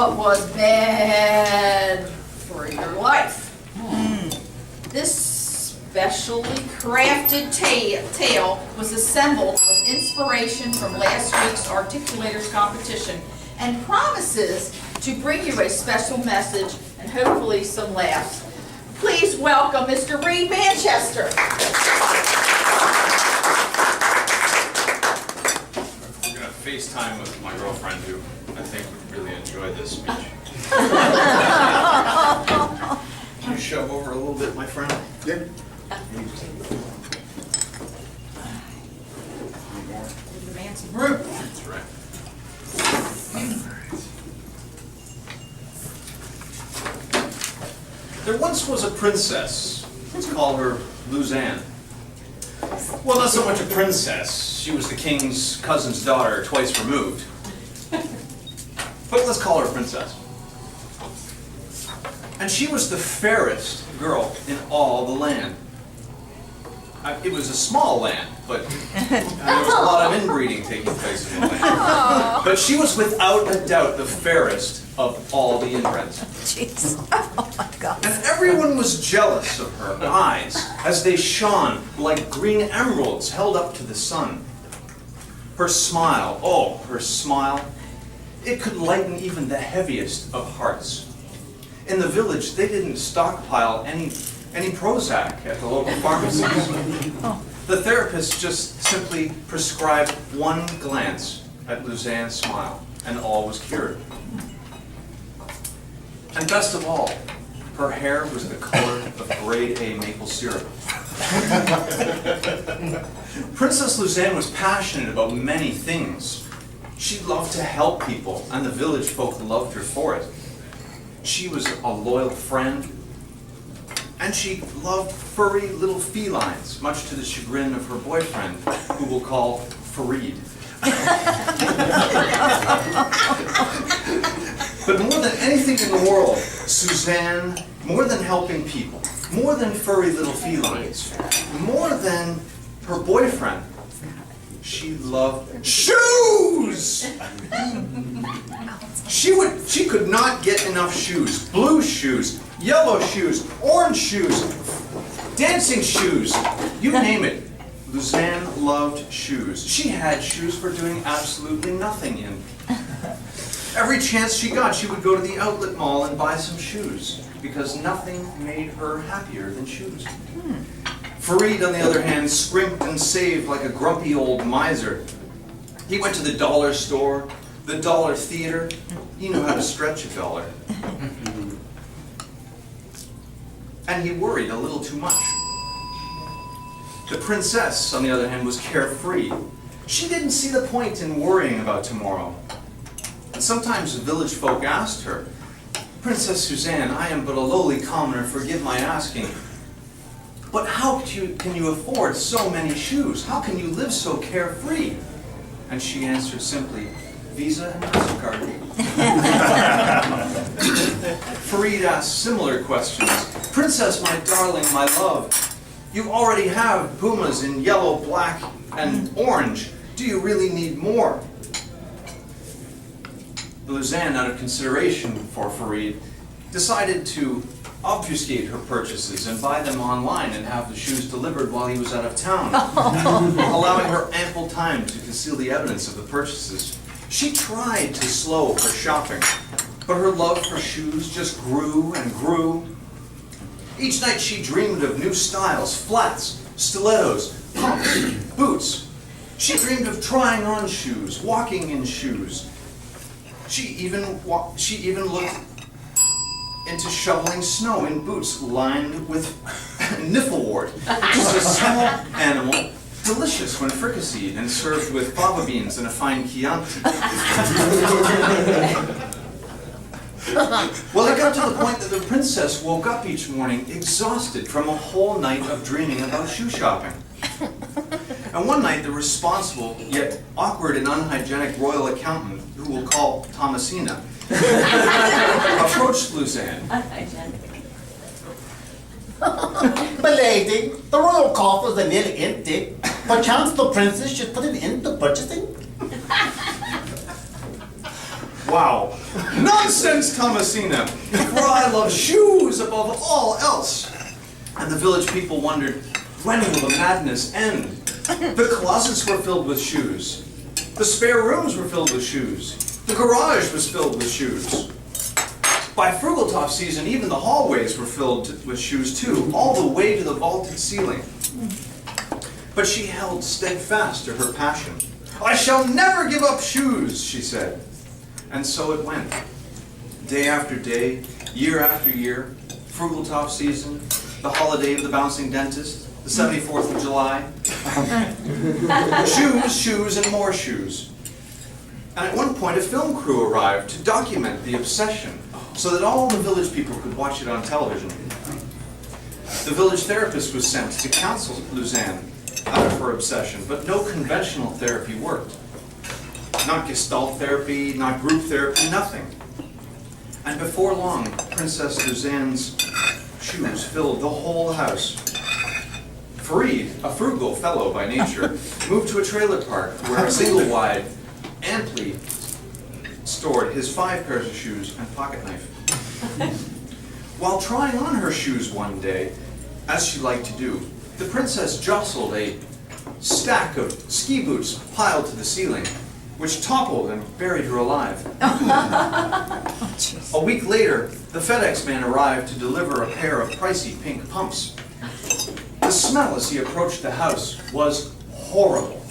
what was bad for your life. This specially crafted tale was assembled with inspiration from last week's Articulators competition and promises to bring you a special message and hopefully some laughs. Please welcome Mr. Reid Manchester. We're going to FaceTime with my girlfriend, who I think would really enjoy this speech. Can you shove over a little bit, my friend? Yeah. Give the man some room. That's right. There once was a princess. Let's call her Luzanne. Well, not so much a princess. She was the king's cousin's daughter, twice removed. But let's call her a princess. And she was the fairest girl in all the land. It was a small land, but there was a lot of inbreeding taking place in the land. But she was without a doubt the fairest of all the inbreds. Jeez. Oh my God. And everyone was jealous of her eyes as they shone like green emeralds held up to the sun. Her smile, oh, her smile, it could lighten even the heaviest of hearts. In the village, they didn't stockpile any Prozac at the local pharmacies. The therapist just simply prescribed one glance at Luzanne's smile, and all was cured. And best of all, her hair was the color of grade A maple syrup. Princess Luzanne was passionate about many things. She loved to help people, and the village folk loved her for it. She was a loyal friend, and she loved furry little felines, much to the chagrin of her boyfriend, who we'll call Reid. But more than anything in the world, Suzanne, more than helping people, more than furry little felines, more than her boyfriend, she loved shoes! She could not get enough shoes. Blue shoes, yellow shoes, orange shoes, dancing shoes, you name it. Luzanne loved shoes. She had shoes for doing absolutely nothing in. Every chance she got, she would go to the outlet mall and buy some shoes, because nothing made her happier than shoes. Reid, on the other hand, scrimped and saved like a grumpy old miser. He went to the dollar store, the dollar theater. He knew how to stretch a dollar. And he worried a little too much. The princess, on the other hand, was carefree. She didn't see the point in worrying about tomorrow. And sometimes the village folk asked her, "Princess Suzanne, I am but a lowly commoner, forgive my asking. But how can you afford so many shoes? How can you live so carefree?" And she answered simply, "Visa and MasterCard." Reid asked similar questions. "Princess, my darling, my love, you already have pumas in yellow, black, and orange. Do you really need more?" Luzanne, out of consideration for Reid, decided to obfuscate her purchases and buy them online and have the shoes delivered while he was out of town, allowing her ample time to conceal the evidence of the purchases. She tried to slow her shopping, but her love for shoes just grew and grew. Each night she dreamed of new styles, flats, stilettos, pumps, boots. She dreamed of trying on shoes, walking in shoes. She even looked into shoveling snow in boots lined with nifflewort, which is a small animal, delicious when fricasseed and served with fava beans and a fine Chianti. Well, it got to the point that the princess woke up each morning exhausted from a whole night of dreaming about shoe shopping. And one night, the responsible, yet awkward and unhygienic royal accountant, who we'll call Thomasina, approached Luzanne. Milady, the royal coffers are nearly empty. Perchance the princess should put an end to purchasing? Wow. "Nonsense, Thomasina, for I love shoes above all else." And the village people wondered, when will the madness end? The closets were filled with shoes. The spare rooms were filled with shoes. The garage was filled with shoes. By Frugaltopf season, even the hallways were filled with shoes too, all the way to the vaulted ceiling. But she held steadfast to her passion. "I shall never give up shoes," she said. And so it went. Day after day, year after year, Frugaltopf season, the holiday of the bouncing dentist, the 74th of July. Shoes, shoes, and more shoes. And at one point, a film crew arrived to document the obsession so that all the village people could watch it on television. The village therapist was sent to counsel Luzanne out of her obsession, but no conventional therapy worked. Not Gestalt therapy, not group therapy, nothing. And before long, Princess Luzanne's shoes filled the whole house. Farid, a frugal fellow by nature, moved to a trailer park where a single wide amply stored his 5 pairs of shoes and pocket knife. While trying on her shoes one day, as she liked to do, the princess jostled a stack of ski boots piled to the ceiling, which toppled and buried her alive. A week later, the FedEx man arrived to deliver a pair of pricey pink pumps. The smell as he approached the house was horrible.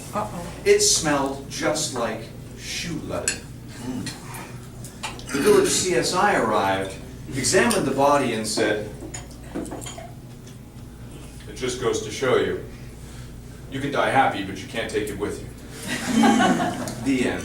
It smelled just like shoe leather. The village CSI arrived, examined the body, and said, "It just goes to show you, you can die happy, but you can't take it with you." The end.